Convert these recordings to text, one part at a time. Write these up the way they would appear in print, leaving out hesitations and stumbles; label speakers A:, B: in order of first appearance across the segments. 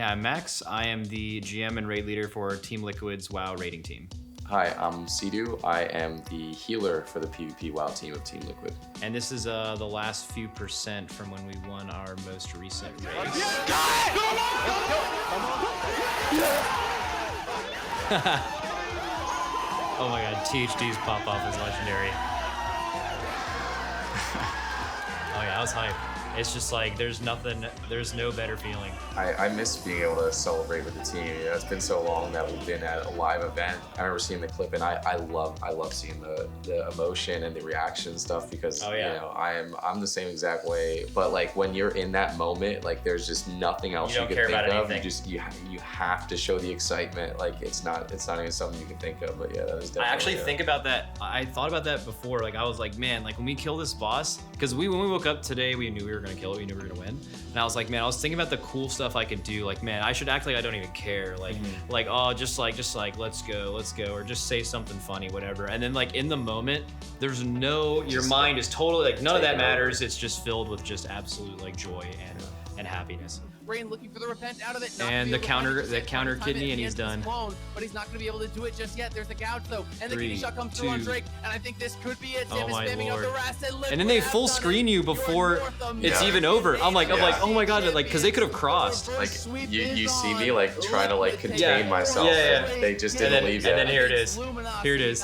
A: Hey, I'm Max. I am the GM and raid leader for Team Liquid's WoW raiding team.
B: Hi, I'm Cdew. I am the healer for the PvP WoW team of Team Liquid.
A: And this is the last few percent from when we won our most recent race. Oh my god, THD's pop-off is legendary. Oh yeah, that was hype. It's just like, there's no better feeling.
B: I miss being able to celebrate with the team. You know, it's been so long that we've been at a live event. I remember seeing the clip, and I love seeing the emotion and the reaction stuff because you know I'm the same exact way. But like when you're in that moment, like there's just nothing else you can think of. Anything. You have to show the excitement. Like it's not even something you can think of. But yeah, that was definitely.
A: I actually think about that. I thought about that before. Like I was like, man, like when we kill this boss, because when we woke up today, we knew we were gonna kill it. We knew we were gonna win. And I was like, man, I was thinking about the cool stuff I could do. Like, man, I should act like I don't even care. Like, like, oh, just like, let's go, or just say something funny, whatever. And then like in the moment, there's no, your mind is totally like none of that matters. It's just filled with just absolute like joy and happiness.
C: Brain looking for the repent out of it.
A: And the counter kidney, and he's done.
C: Clone, but he's not going to be able to do it just yet. There's the gouge though, and the kidney shot comes through on Drake, and I think this could be it.
A: Oh my lord!
C: And
A: then they full screen you before it's even over. I'm like, oh my god, like because they could have crossed.
B: Like you see me like trying to like contain myself.
A: Yeah.
B: And they just didn't leave
A: it. And
B: that.
A: then here it is. Here it is.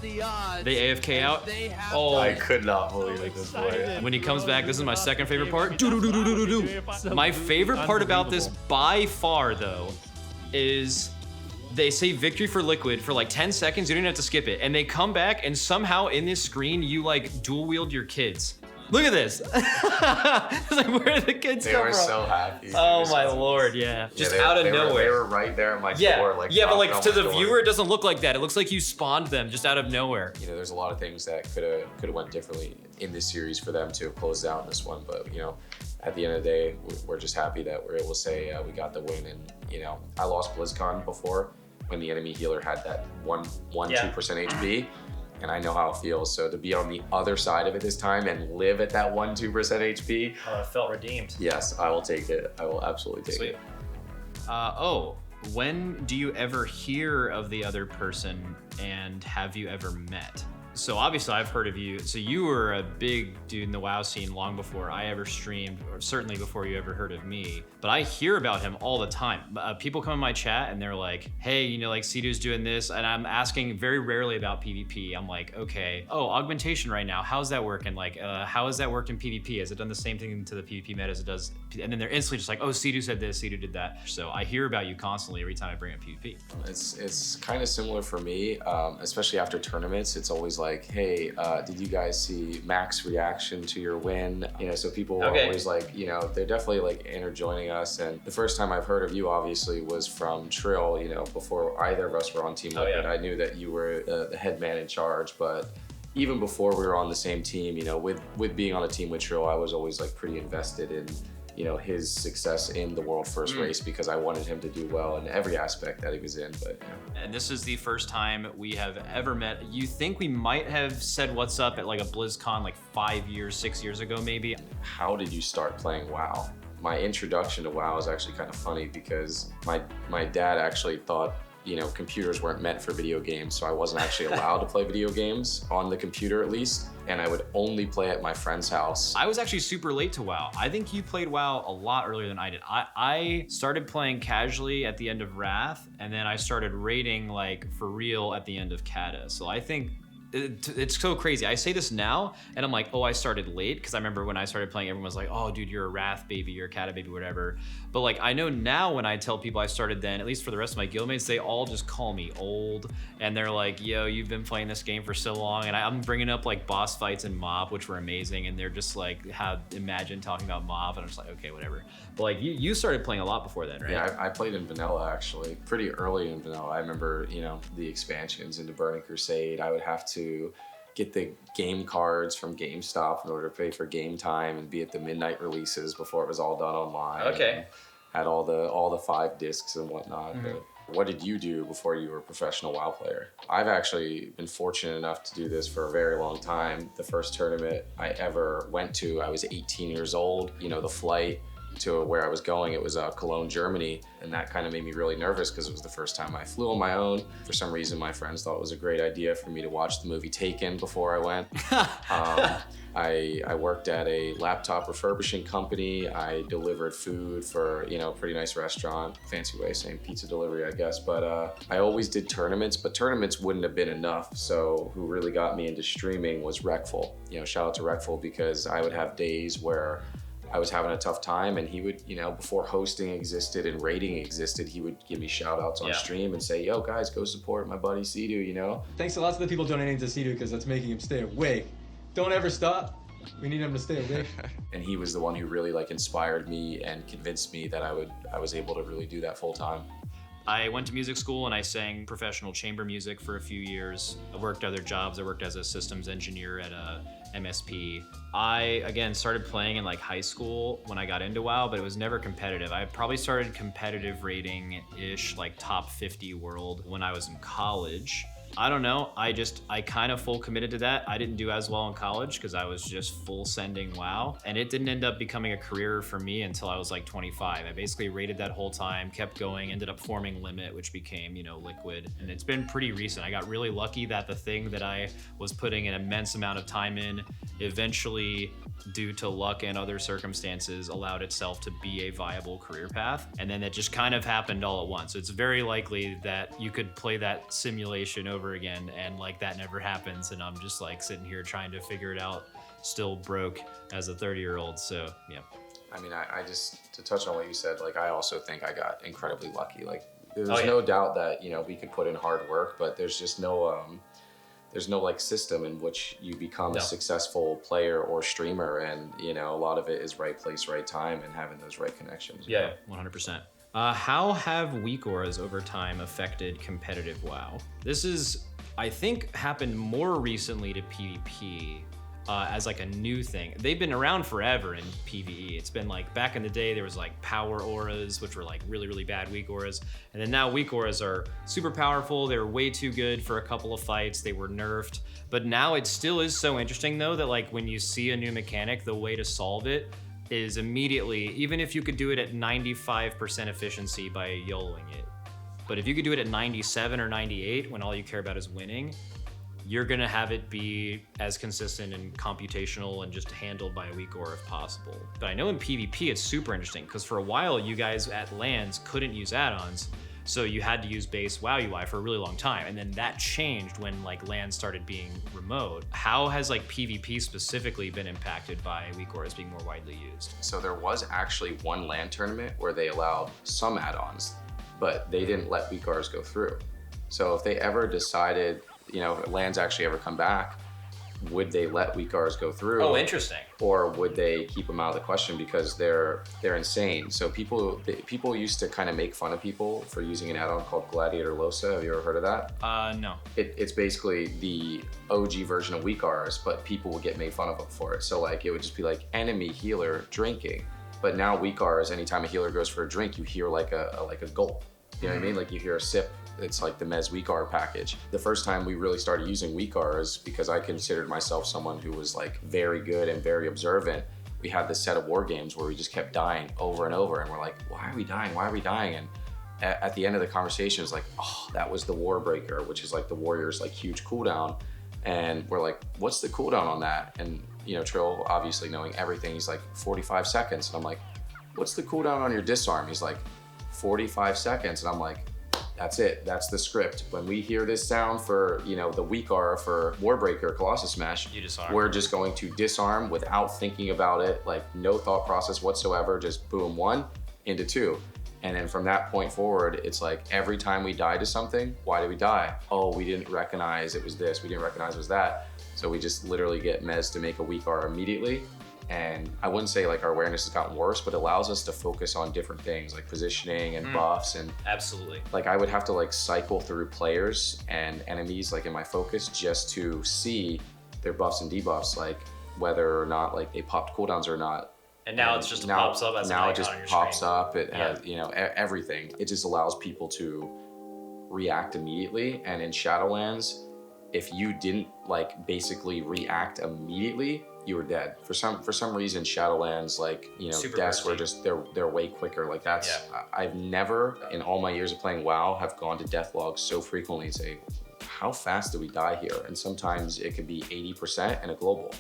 A: They AFK out. Oh,
B: I could not believe it this way.
A: When he comes back, this is my second favorite part. My favorite part about this by far though is they say victory for Liquid for like 10 seconds. You don't even have to skip it, and they come back and somehow in this screen you like dual wield your kids. Look at this. Like, where did the kids come from?
B: They were so happy.
A: Oh my lord, yeah. Just out of nowhere.
B: They were right there at my door. Like,
A: yeah, but like to the viewer, it doesn't look like that. It looks like you spawned them just out of nowhere.
B: You know, there's a lot of things that could have went differently in this series for them to have closed out this one. But you know, at the end of the day, we're just happy that we're able to say we got the win. And you know, I lost BlizzCon before when the enemy healer had that 2% HP. And I know how it feels. So to be on the other side of it this time and live at that 2% HP.
A: Oh, it felt redeemed.
B: Yes, I will take it. I will absolutely take it.
A: When do you ever hear of the other person, and have you ever met? So obviously I've heard of you. So you were a big dude in the WoW scene long before I ever streamed, or certainly before you ever heard of me. But I hear about him all the time. People come in my chat and they're like, hey, you know, like Cdew's doing this, and I'm asking very rarely about PvP. I'm like, okay, oh, augmentation right now, how's that working? Like, how has that worked in PvP? Has it done the same thing to the PvP meta as it does? And then they're instantly just like, oh, Cdew said this, Cdew did that. So I hear about you constantly every time I bring up PvP.
B: It's kind of similar for me, especially after tournaments. It's always like, hey, did you guys see Max's reaction to your win? You know, so people are always like, you know, they're definitely like joining us. And the first time I've heard of you obviously was from Trill, you know, before either of us were on Team Liquid. I knew that you were the head man in charge, but even before we were on the same team, you know, with being on a team with Trill, I was always like pretty invested in, you know, his success in the world first race because I wanted him to do well in every aspect that he was in. But
A: and this is the first time we have ever met. You think we might have said what's up at like a BlizzCon like 6 years ago maybe?
B: How did you start playing WoW? My introduction to WoW is actually kind of funny because my dad actually thought, you know, computers weren't meant for video games, so I wasn't actually allowed to play video games on the computer at least, and I would only play at my friend's house.
A: I was actually super late to WoW. I think you played WoW a lot earlier than I did. I started playing casually at the end of Wrath, and then I started raiding like for real at the end of Kata. So I think it's so crazy. I say this now and I'm like, oh, I started late, because I remember when I started playing, everyone was like, oh dude, you're a Wrath baby, you're a Kata baby, whatever. But like, I know now when I tell people I started then, at least for the rest of my guildmates, they all just call me old, and they're like, yo, you've been playing this game for so long. And I'm bringing up like boss fights in Mob, which were amazing, and they're just like, imagine talking about Mob, and I'm just like, okay, whatever. But like, you started playing a lot before then, right?
B: Yeah, I played in vanilla actually, pretty early in vanilla. I remember, you know, the expansions into Burning Crusade. I would have to get the game cards from GameStop in order to pay for game time and be at the midnight releases before it was all done online.
A: Okay.
B: Had all the 5 discs and whatnot. But what did you do before you were a professional WoW player? I've actually been fortunate enough to do this for a very long time. The first tournament I ever went to, I was 18 years old. You know, the flight to where I was going. It was Cologne, Germany, and that kind of made me really nervous because it was the first time I flew on my own. For some reason, my friends thought it was a great idea for me to watch the movie Taken before I went. I worked at a laptop refurbishing company. I delivered food for, a pretty nice restaurant. Fancy way of saying pizza delivery, I guess. But I always did tournaments, but tournaments wouldn't have been enough. So who really got me into streaming was Reckful. Shout out to Reckful, because I would have days where I was having a tough time, and he would, before hosting existed and rating existed, he would give me shout outs on stream and say, yo guys, go support my buddy Cdew,
D: Thanks to lots of the people donating to Cdew, because that's making him stay awake. Don't ever stop. We need him to stay awake.
B: And he was the one who really inspired me and convinced me that I was able to really do that full time.
A: I went to music school and I sang professional chamber music for a few years. I worked other jobs. I worked as a systems engineer at a MSP. I, again, started playing in high school when I got into WoW, but it was never competitive. I probably started competitive rating-ish, top 50 world when I was in college. I don't know, I kind of full committed to that. I didn't do as well in college because I was just full sending WoW, and it didn't end up becoming a career for me until I was 25. I basically rated that whole time, kept going, ended up forming Limit, which became, Liquid, and it's been pretty recent. I got really lucky that the thing that I was putting an immense amount of time in eventually, due to luck and other circumstances, allowed itself to be a viable career path, and then it just kind of happened all at once. So it's very likely that you could play that simulation over again and that never happens, and I'm just sitting here trying to figure it out, still broke as a 30-year-old. So yeah.
B: I mean, I just, to touch on what you said, I also think I got incredibly lucky. There's no doubt that we could put in hard work, but there's just no system in which you become a successful player or streamer, and a lot of it is right place, right time, and having those right connections.
A: Yeah, 100%. How have weak auras over time affected competitive WoW? This is, I think, happened more recently to PvP as a new thing. They've been around forever in PvE. It's been back in the day, there was power auras, which were really, really bad weak auras. And then now weak auras are super powerful. They were way too good for a couple of fights. They were nerfed. But now it still is so interesting though, that when you see a new mechanic, the way to solve it is immediately, even if you could do it at 95% efficiency by YOLOing it, but if you could do it at 97 or 98 when all you care about is winning, you're gonna have it be as consistent and computational and just handled by a weak aura if possible. But I know in PvP it's super interesting, because for a while you guys at LANs couldn't use add-ons, so you had to use base WoW UI for a really long time, and then that changed when LAN started being remote. How has PvP specifically been impacted by weak auras being more widely used?
B: So there was actually one LAN tournament where they allowed some add-ons, but they didn't let weak auras go through. So if they ever decided, if LANs actually ever come back, would they let weak auras go through?
A: Oh, interesting.
B: Or would they keep them out of the question because they're insane? So people used to kind of make fun of people for using an add-on called Gladiator Losa. Have you ever heard of that?
A: No.
B: It's basically the OG version of weak auras, but people would get made fun of them for it. So it would just be enemy healer drinking. But now weak auras, anytime a healer goes for a drink, you hear a gulp. You know what I mean? You hear a sip. It's the Mez weak aura package. The first time we really started using weak auras, because I considered myself someone who was very good and very observant, we had this set of war games where we just kept dying over and over, and we're why are we dying? Why are we dying? And at the end of the conversation, it's oh, that was the war breaker, which is the warrior's huge cooldown. And we're what's the cooldown on that? And Trill, obviously knowing everything, he's 45 seconds. And I'm what's the cooldown on your disarm? He's 45 seconds. And I'm that's it. That's the script. When we hear this sound for, the weak aura for Warbreaker, Colossus Smash, we're just going to disarm without thinking about it, no thought process whatsoever, just boom, 1 into 2. And then from that point forward, it's every time we die to something, why did we die? Oh, we didn't recognize it was this, we didn't recognize it was that. So we just literally get Mez to make a weak aura immediately. And I wouldn't say our awareness has gotten worse, but it allows us to focus on different things positioning and buffs. And
A: absolutely.
B: I would have to cycle through players and enemies in my focus just to see their buffs and debuffs, whether or not they popped cooldowns or not.
A: And now it's just pops up as an icon on your screen. Now it just pops up. It has
B: everything. It just allows people to react immediately. And in Shadowlands, if you didn't basically react immediately, you were dead. For some reason, Shadowlands, like, you know, deaths were just, they're way quicker. Like that's, I've never, in all my years of playing WoW, have gone to death logs so frequently and say, how fast do we die here? And sometimes it could be 80% in a global.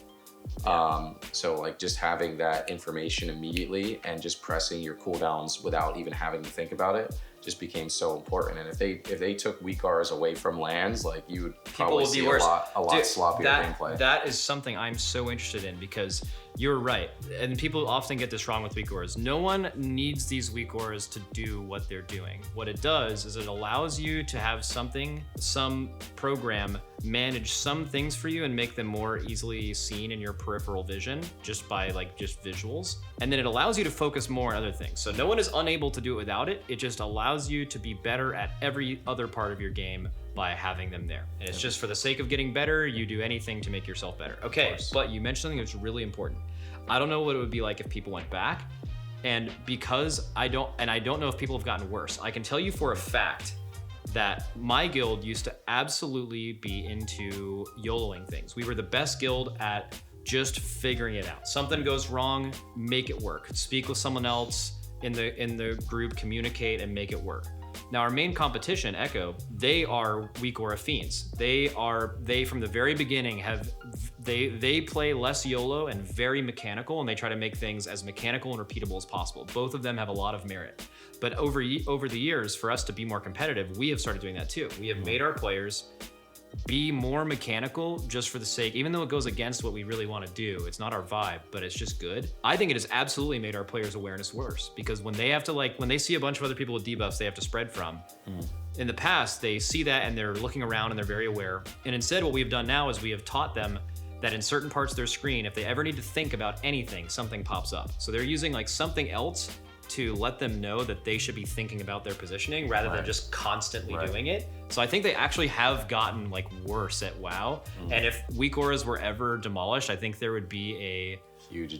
B: So like just having that information immediately and just pressing your cooldowns without even having to think about it just became so important. And if they took weak Rs away from lands, like you would probably see a lot sloppier gameplay.
A: That is something I'm so interested in, because you're right. And people often get this wrong with weak auras. No one needs these weak auras to do what they're doing. What it does is it allows you to have some program manage some things for you and make them more easily seen in your peripheral vision just by just visuals. And then it allows you to focus more on other things. So no one is unable to do it without it. It just allows you to be better at every other part of your game by having them there. And it's just for the sake of getting better, you do anything to make yourself better. Okay, but you mentioned something that's really important. I don't know what it would be like if people went back. And because I don't know if people have gotten worse. I can tell you for a fact that my guild used to absolutely be into YOLOing things. We were the best guild at just figuring it out. Something goes wrong, make it work. Speak with someone else in the group, communicate and make it work. Now our main competition, Echo, they are weak aura fiends. They from the very beginning they play less YOLO and very mechanical, and they try to make things as mechanical and repeatable as possible. Both of them have a lot of merit. But over the years, for us to be more competitive, we have started doing that too. We have made our players be more mechanical just for the sake, even though it goes against what we really want to do. It's not our vibe, but it's just good. I think it has absolutely made our players' awareness worse, because when they have to when they see a bunch of other people with debuffs they have to spread from, in the past, they see that and they're looking around and they're very aware. And instead what we've done now is we have taught them that in certain parts of their screen, if they ever need to think about anything, something pops up. So they're using something else to let them know that they should be thinking about their positioning rather than just constantly doing it. So I think they actually have gotten worse at WoW. And if weak auras were ever demolished, I think there would be a huge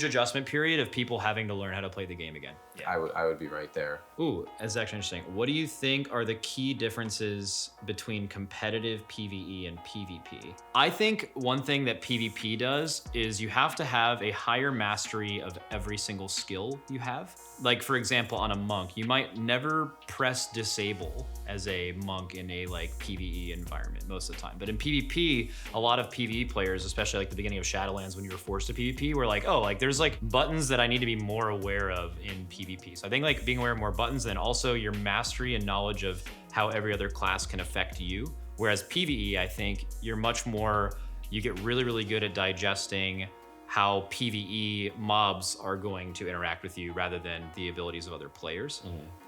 A: adjustment period of people having to learn how to play the game again.
B: Yeah. I would be right there.
A: Ooh, that's actually interesting. What do you think are the key differences between competitive PvE and PvP? I think one thing that PvP does is you have to have a higher mastery of every single skill you have. Like for example, on a monk, you might never press disable as a monk in a PvE environment most of the time. But in PvP, a lot of PvE players, especially the beginning of Shadowlands when you were forced to PvP, were there's buttons that I need to be more aware of in PvP. So I think being aware of more buttons, and also your mastery and knowledge of how every other class can affect you. Whereas PvE, I think you're much more, you get really, really good at digesting how PvE mobs are going to interact with you rather than the abilities of other players.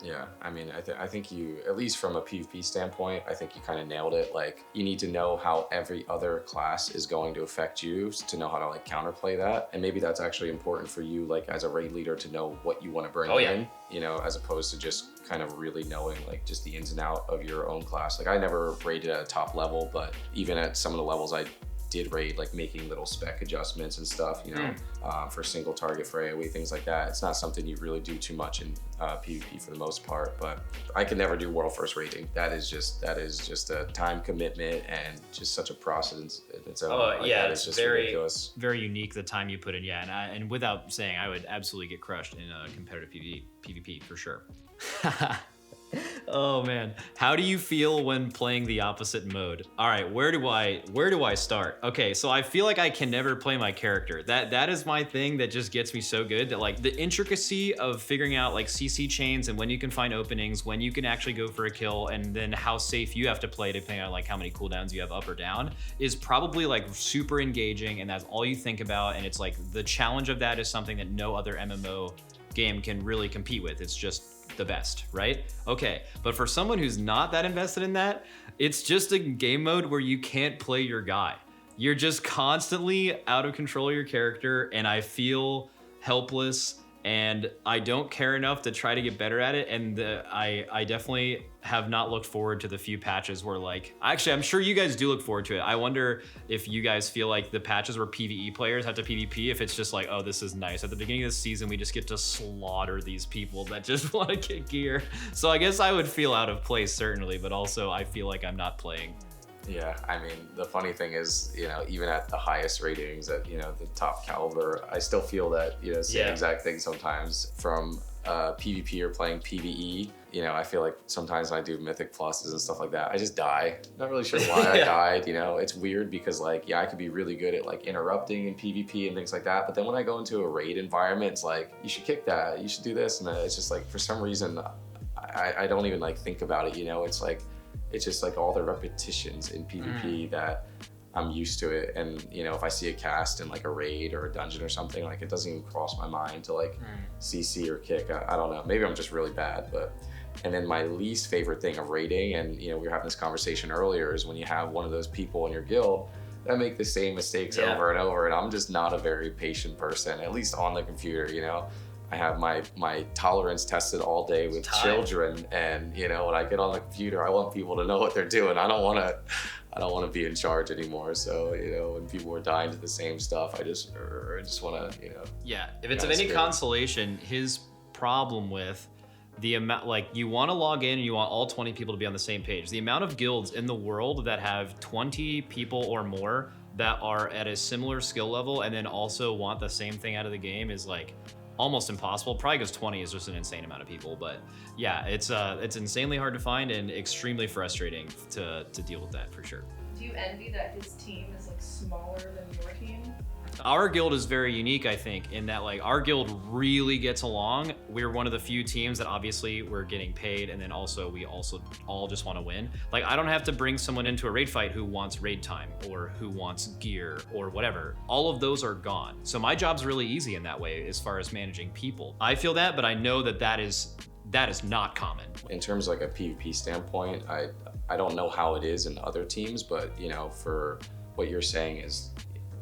B: Yeah, I mean, I think you, at least from a PvP standpoint, I think you kind of nailed it. You need to know how every other class is going to affect you to know how to counterplay that. And maybe that's actually important for you, as a raid leader, to know what you want to bring in, as opposed to just kind of really knowing just the ins and out of your own class. I never raided at a top level, but even at some of the levels I did raid, making little spec adjustments and stuff, for single target for AoE, things like that. It's not something you really do too much in PvP for the most part, but I could never do world first raiding. That is just a time commitment and just such a process in its own.
A: Oh yeah,
B: it's
A: just
B: very ridiculous.
A: Very unique, the time you put in. Yeah, and without saying, I would absolutely get crushed in competitive PvP for sure. Oh man, how do you feel when playing the opposite mode? All right, where do I start? Okay, so I feel like I can never play my character. That is my thing that just gets me so good, that the intricacy of figuring out CC chains and when you can find openings, when you can actually go for a kill, and then how safe you have to play depending on how many cooldowns you have up or down, is probably super engaging, and that's all you think about. And it's the challenge of that is something that no other MMO game can really compete with. It's just the best, right? Okay, but for someone who's not that invested in that, it's just a game mode where you can't play your guy. You're just constantly out of control of your character, and I feel helpless, and I don't care enough to try to get better at it. And I definitely have not looked forward to the few patches where actually, I'm sure you guys do look forward to it. I wonder if you guys feel like the patches where PvE players have to PvP, if it's just oh, this is nice. At the beginning of the season, we just get to slaughter these people that just want to get gear. So I guess I would feel out of place, certainly, but also I feel like I'm not playing
B: Yeah, I mean, the funny thing is, even at the highest ratings, at the top caliber, I still feel that same exact thing sometimes from PvP or playing PvE. I feel like sometimes when I do Mythic Pluses and stuff like that, I just die. Not really sure why I died. It's weird because I could be really good at interrupting in PvP and things like that. But then when I go into a raid environment, it's like, you should kick that, you should do this, and it's just for some reason, I don't even think about it. It's just all the repetitions in PvP that I'm used to it. And if I see a cast in a raid or a dungeon or something, it doesn't even cross my mind to CC or kick. I don't know. Maybe I'm just really bad. And then my least favorite thing of raiding, and we were having this conversation earlier, is when you have one of those people in your guild that make the same mistakes over and over. And I'm just not a very patient person, at least on the computer. I have my tolerance tested all day with children, and when I get on the computer, I want people to know what they're doing. I don't want to be in charge anymore. So when people are dying to the same stuff, I just want to
A: Yeah, if it's of any consolation, his problem with the amount, you want to log in and you want all 20 people to be on the same page. The amount of guilds in the world that have 20 people or more that are at a similar skill level and then also want the same thing out of the game is almost impossible, probably because 20 is just an insane amount of people. But yeah, it's insanely hard to find and extremely frustrating to deal with that for sure.
E: Do you envy that his team is smaller than your team?
A: Our guild is very unique, I think, in that our guild really gets along. We're one of the few teams that obviously we're getting paid, and then also we also all just want to win. I don't have to bring someone into a raid fight who wants raid time or who wants gear or whatever. All of those are gone. So my job's really easy in that way as far as managing people. I feel that, but I know that is not common.
B: In terms of a PvP standpoint, I don't know how it is in other teams, but for what you're saying is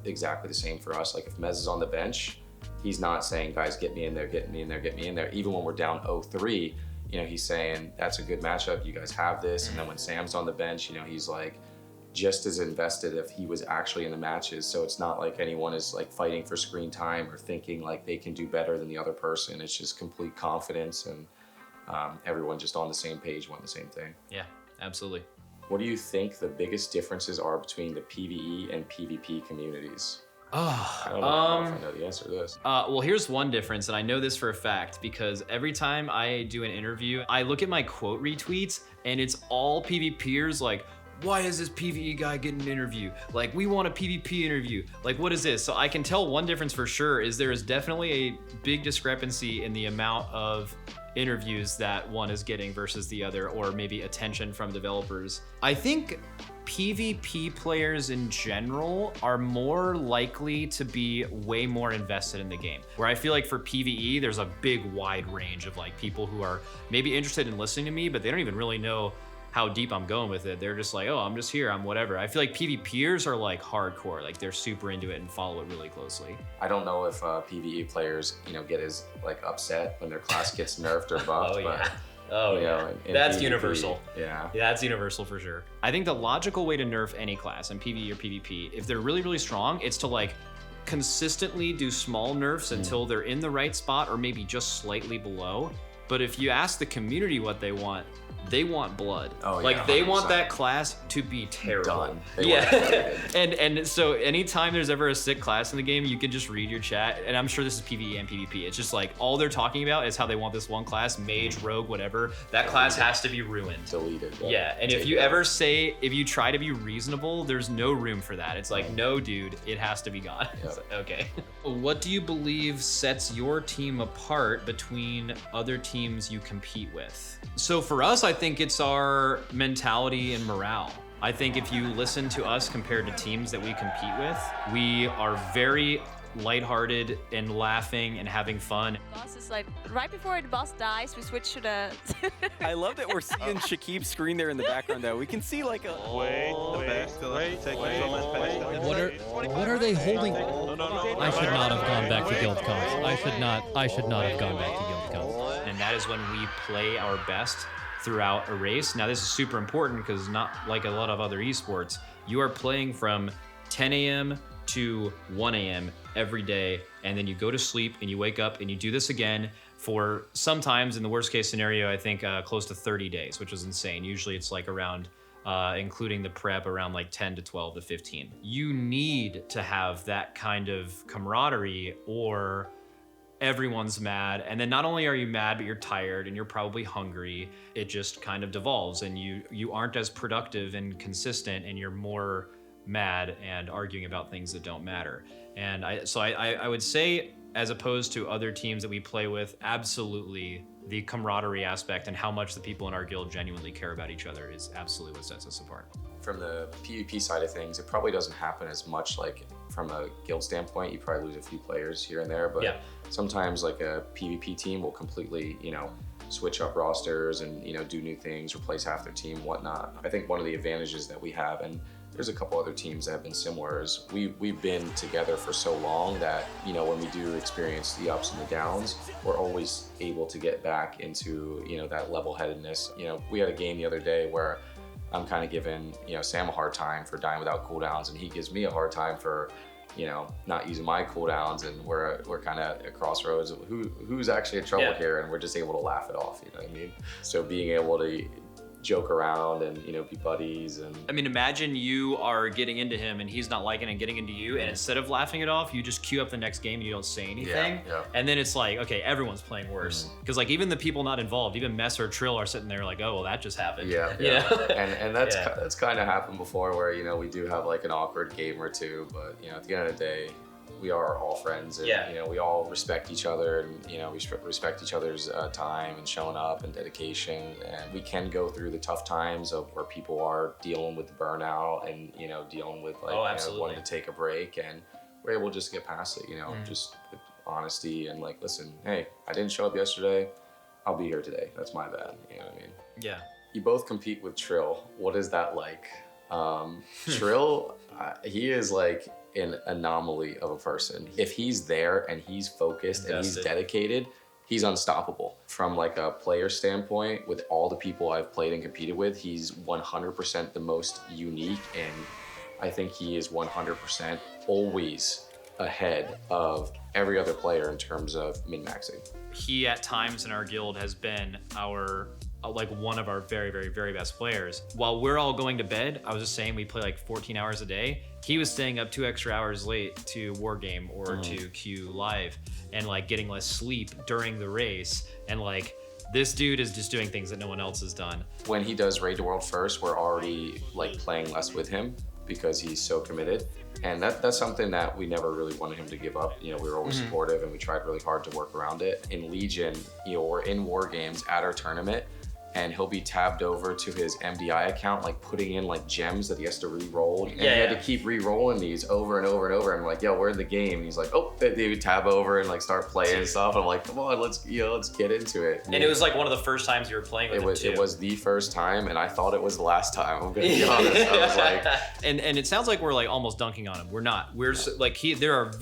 B: exactly the same for us. If Mez is on the bench, he's not saying, guys, get me in there, get me in there, get me in there. Even when we're down 0-3, he's saying, that's a good matchup, you guys have this. And then when Sam's on the bench, he's just as invested if he was actually in the matches. So it's not like anyone is fighting for screen time or thinking they can do better than the other person. It's just complete confidence, and everyone just on the same page, want the same thing.
A: Yeah, absolutely.
B: What do you think the biggest differences are between the PvE and PvP communities? I don't know if I know the answer to this.
A: Well, here's one difference, and I know this for a fact because every time I do an interview, I look at my quote retweets, and it's all PvPers why is this PvE guy getting an interview? We want a PvP interview. What is this? So I can tell one difference for sure is there is definitely a big discrepancy in the amount of interviews that one is getting versus the other, or maybe attention from developers. I think PvP players in general are more likely to be way more invested in the game. Where I feel for PvE, there's a big wide range of people who are maybe interested in listening to me, but they don't even really know how deep I'm going with it. They're just oh, I'm just here, I'm whatever. I feel PvPers are hardcore, they're super into it and follow it really closely.
B: I don't know if PvE players, get as upset when their class gets nerfed or buffed.
A: That's
B: PvP,
A: universal.
B: Yeah,
A: that's universal for sure. I think the logical way to nerf any class in PvE or PvP, if they're really, really strong, it's to consistently do small nerfs until they're in the right spot or maybe just slightly below. But if you ask the community what they want blood.
B: Oh, yeah,
A: they want that class to be terrible.
B: Done.
A: and so anytime there's ever a sick class in the game, you can just read your chat, and I'm sure this is PvE and PvP. It's just all they're talking about is how they want this one class, mage, rogue, whatever. That class has to be ruined.
B: Deleted.
A: Yeah, and if you try to be reasonable, there's no room for that. It's no, dude, it has to be gone.
B: Yep.
A: Okay. What do you believe sets your team apart between other teams you compete with? So for us, I think it's our mentality and morale. I think if you listen to us compared to teams that we compete with, we are very lighthearted and laughing and having fun.
F: Boss is right before the boss dies, we switch to the...
G: I love that we're seeing Shakib's screen there in the background though. We can see
H: Wait,
I: what are they holding? I should not have gone back to guild comps. I should not have gone back to guild comps.
A: And that is when we play our best throughout a race. Now this is super important because not like a lot of other esports, you are playing from 10 a.m. to 1 a.m. every day, and then you go to sleep and you wake up and you do this again for sometimes, in the worst case scenario, I think close to 30 days, which is insane. Usually it's around including the prep around like 10 to 12 to 15. You need to have that kind of camaraderie or everyone's mad. And then not only are you mad, but you're tired and you're probably hungry. It just kind of devolves and you aren't as productive and consistent and you're more mad and arguing about things that don't matter. And I would say, as opposed to other teams that we play with, absolutely the camaraderie aspect and how much the people in our guild genuinely care about each other is absolutely what sets us apart.
B: From the PvP side of things, it probably doesn't happen as much. Like from a guild standpoint, you probably lose a few players here and there, but sometimes like a PvP team will completely, switch up rosters and, do new things, replace half their team, whatnot. I think one of the advantages that we have, and there's a couple other teams that have been similar, is we've been together for so long that, when we do experience the ups and the downs, we're always able to get back into, that level-headedness. We had a game the other day where I'm kind of giving, Sam a hard time for dying without cooldowns, and he gives me a hard time for, not using my cooldowns, and we're kind of at crossroads of who's actually in trouble here, and we're just able to laugh it off, you know what I mean? So being able to joke around and be buddies. And
A: I mean, imagine you are getting into him and he's not liking it and getting into you, and instead of laughing it off, you just queue up the next game and you don't say anything, and then it's like, okay, everyone's playing worse, because like even the people not involved, even Mess or Trill, are sitting there like, oh well, that just happened.
B: And that's kind of happened before, where we do have like an awkward game or two, but at the end of the day, we are all friends, and we all respect each other, and we respect each other's time and showing up and dedication, and we can go through the tough times of where people are dealing with the burnout and dealing with like wanting to take a break, and we're able to just get past it, just with honesty and like, listen, hey, I didn't show up yesterday, I'll be here today, that's my bad, you know what I mean?
A: Yeah.
B: You both compete with Trill. What is that like? Trill, he is like an anomaly of a person. If he's there and he's focused and he's dedicated, he's unstoppable. From like a player standpoint, with all the people I've played and competed with, he's 100% the most unique, and I think he is 100% always ahead of every other player in terms of min-maxing.
A: He at times in our guild has been our like one of our very, very, very best players. While we're all going to bed, I was just saying we play like 14 hours a day, he was staying up 2 extra hours late to Wargame or to queue live, and like getting less sleep during the race, and like this dude is just doing things that no one else has done.
B: When he does Raid the World first, we're already like playing less with him because he's so committed. And that's something that we never really wanted him to give up. We were always supportive, and we tried really hard to work around it. In Legion, we're in War Games at our tournament, and he'll be tabbed over to his MDI account, like putting in like gems that he has to re-roll. And he had to keep re-rolling these over and over and over. And I'm like, yo, we're in the game. And he's like, oh, they would tab over and like start playing and stuff. And I'm like, come on, let's get into it.
A: And it was like one of the first times you were playing with him too.
B: It was the first time, and I thought it was the last time. I'm gonna be honest. I was like,
A: and it sounds like we're like almost dunking on him. We're not. We're like there are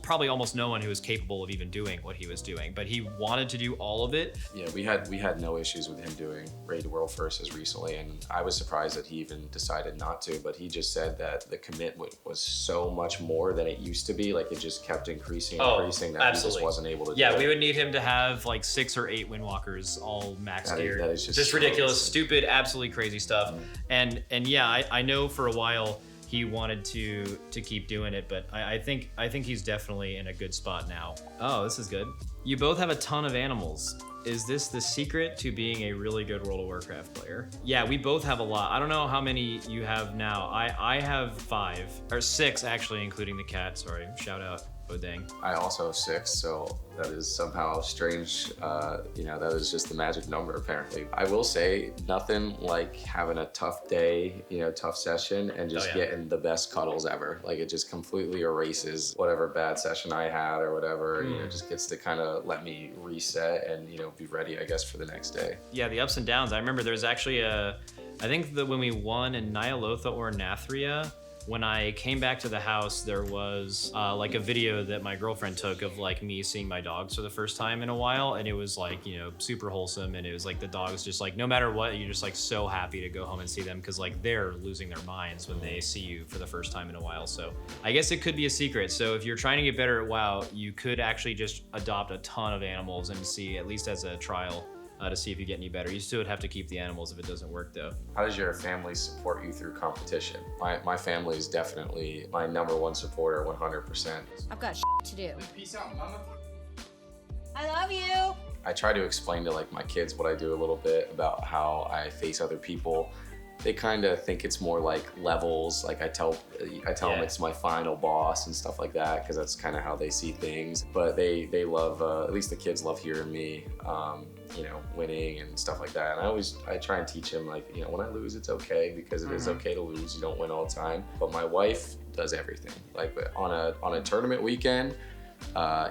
A: probably almost no one who is capable of even doing what he was doing, but he wanted to do all of it.
B: Yeah, we had no issues with him doing Raid the World first as recently, and I was surprised that he even decided not to, but he just said that the commitment was so much more than it used to be. Like it just kept increasing that
A: absolutely.
B: He just wasn't able to do
A: it. We would need him to have like 6 or 8 Windwalkers all max geared.
B: That is just
A: ridiculous, stupid, absolutely crazy stuff. And yeah, I know for a while he wanted to keep doing it, but I think he's definitely in a good spot now. Oh, this is good. You both have a ton of animals. Is this the secret to being a really good World of Warcraft player? Yeah, we both have a lot. I don't know how many you have now. I have 5, or 6 actually, including the cat. Sorry, shout out. Oh dang.
B: I also have 6, so that is somehow strange. That is just the magic number apparently. I will say nothing like having a tough day, tough session, and just getting the best cuddles ever. Like it just completely erases whatever bad session I had or whatever. Just gets to kind of let me reset and be ready, I guess, for the next day.
A: Yeah, the ups and downs. I remember there's actually I think that when we won in Nyalotha or Nathria, when I came back to the house, there was like a video that my girlfriend took of like me seeing my dogs for the first time in a while, and it was like, super wholesome, and it was like the dogs just like, no matter what, you're just like so happy to go home and see them, because like they're losing their minds when they see you for the first time in a while. So I guess it could be a secret. So if you're trying to get better at WoW, you could actually just adopt a ton of animals and see, at least as a trial, to see if you get any better. You still would have to keep the animals if it doesn't work though.
B: How does your family support you through competition? My family is definitely my #1 supporter, 100%.
H: I've got to do.
C: Peace out, mama.
H: I love you.
B: I try to explain to like my kids what I do a little bit about how I face other people. They kind of think it's more like levels. Like I tell them it's my final boss and stuff like that, because that's kind of how they see things. But they love, at least the kids love hearing me, you know, winning and stuff like that. And I try and teach them, like, you know, when I lose, it's okay, because it is okay to lose. You don't win all the time. But my wife does everything. Like on a tournament weekend,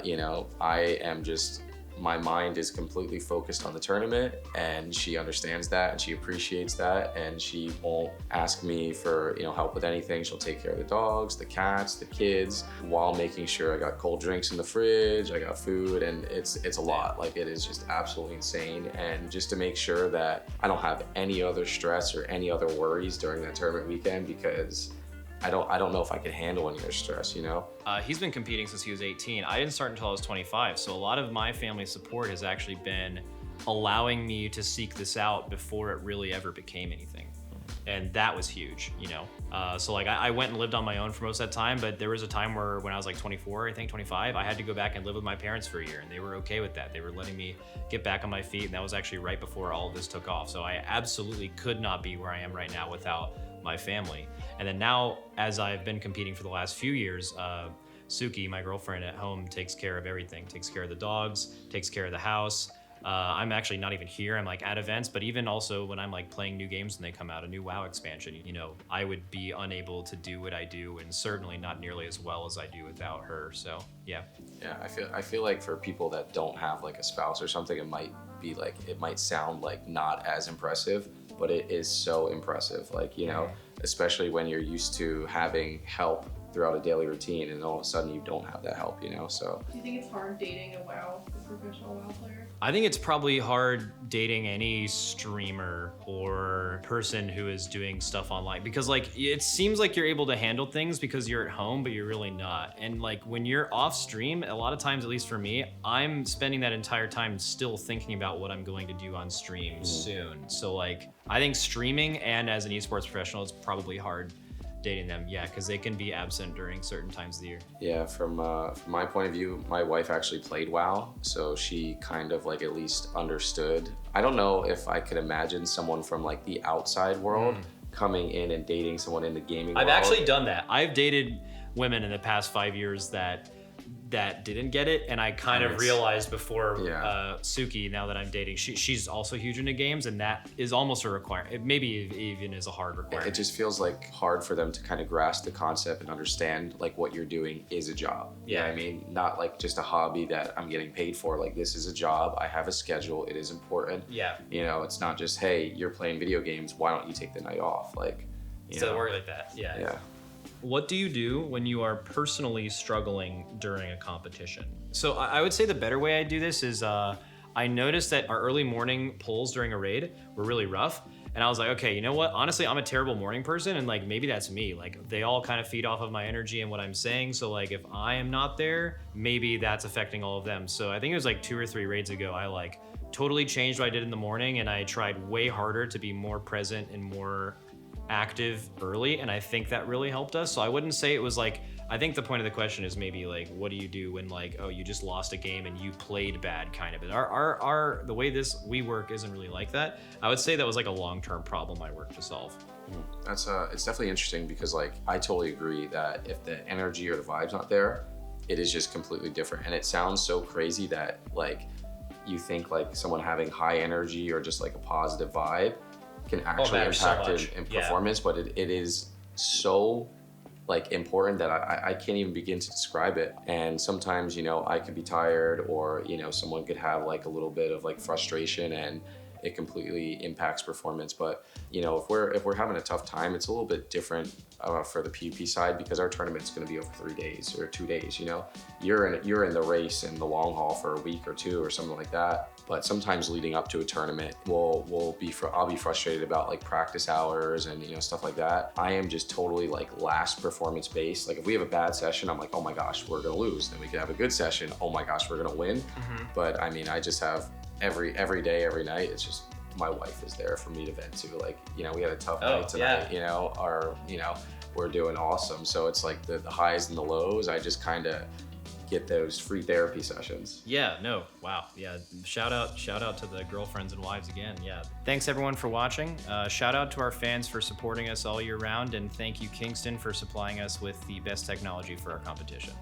B: you know, I am just, my mind is completely focused on the tournament, and she understands that and she appreciates that, and she won't ask me for, you know, help with anything. She'll take care of the dogs, the cats, the kids, while making sure I got cold drinks in the fridge, I got food, and it's a lot. Like, it is just absolutely insane. And just to make sure that I don't have any other stress or any other worries during that tournament weekend, because I don't know if I could handle any other stress, you know?
A: He's been competing since he was 18. I didn't start until I was 25. So a lot of my family support has actually been allowing me to seek this out before it really ever became anything. And that was huge, you know? So like I went and lived on my own for most of that time, but there was a time where when I was like 24, I think 25, I had to go back and live with my parents for a year, and they were okay with that. They were letting me get back on my feet, and that was actually right before all of this took off. So I absolutely could not be where I am right now without my family. And then now, as I've been competing for the last few years, Suki, my girlfriend at home, takes care of everything, takes care of the dogs, takes care of the house. I'm actually not even here, I'm like at events, but even also when I'm like playing new games and they come out, a new WoW expansion, you know, I would be unable to do what I do, and certainly not nearly as well as I do without her. So yeah.
B: Yeah, I feel like for people that don't have like a spouse or something, it might be like, it might sound like not as impressive, but it is so impressive. Like, you know, especially when you're used to having help throughout a daily routine, and all of a sudden you don't have that help, you know, so.
E: Do you think it's hard dating a professional WoW player?
A: I think it's probably hard dating any streamer or person who is doing stuff online, because like it seems like you're able to handle things because you're at home, but you're really not. And like when you're off stream, a lot of times, at least for me, I'm spending that entire time still thinking about what I'm going to do on stream soon. So like I think streaming and as an esports professional, it's probably hard dating them, yeah, because they can be absent during certain times of the year.
B: Yeah, from my point of view, my wife actually played WoW, so she kind of like at least understood. I don't know if I could imagine someone from like the outside world coming in and dating someone in the gaming world.
A: I've actually done that. I've dated women in the past 5 years that didn't get it, and I kind of realized before Suki, now that I'm dating, she's also huge into games, and that is almost a requirement. It maybe even is a hard requirement.
B: It just feels like hard for them to kind of grasp the concept and understand like what you're doing is a job. Yeah, you know what I mean, not like just a hobby that I'm getting paid for. Like, this is a job. I have a schedule. It is important. Yeah, you know, it's not just, hey, you're playing video games, why don't you take the night off? Like, you know,
A: work like that. Yeah.
B: Yeah.
A: What do you do when you are personally struggling during a competition? So I would say the better way I do this is I noticed that our early morning pulls during a raid were really rough. And I was like, okay, you know what? Honestly, I'm a terrible morning person, and like maybe that's me. Like, they all kind of feed off of my energy and what I'm saying. So like if I am not there, maybe that's affecting all of them. So I think it was like 2 or 3 raids ago, I like totally changed what I did in the morning, and I tried way harder to be more present and more active early, and I think that really helped us. So I wouldn't say it was like, I think the point of the question is maybe like, what do you do when like, oh, you just lost a game and you played bad, kind of. But our the way we work isn't really like that. I would say that was like a long-term problem I worked to solve.
B: That's it's definitely interesting, because like I totally agree that if the energy or the vibe's not there, it is just completely different. And it sounds so crazy that like you think like someone having high energy or just like a positive vibe can actually impact it in performance, but it is so like important that I can't even begin to describe it. And sometimes, you know, I could be tired, or, you know, someone could have like a little bit of like frustration, and it completely impacts performance. But, you know, if we're having a tough time, it's a little bit different for the PvP side, because our tournament's going to be over 3 days or 2 days. You know, you're in the race in the long haul for a week or 2 or something like that. But sometimes leading up to a tournament, I'll be frustrated about like practice hours and, you know, stuff like that. I am just totally like last performance based. Like if we have a bad session, I'm like, oh my gosh, we're gonna lose. Then we could have a good session, oh my gosh, we're gonna win. But I mean, I just have every day, every night, it's just my wife is there for me to vent to. Like, you know, we had a tough night tonight, you know, we're doing awesome. So it's like the highs and the lows, I just kind of get those free therapy sessions.
A: Yeah, no, wow. Yeah, shout out to the girlfriends and wives again. Yeah. Thanks everyone for watching. Shout out to our fans for supporting us all year round, and thank you Kingston for supplying us with the best technology for our competition.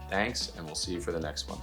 B: Thanks, and we'll see you for the next one.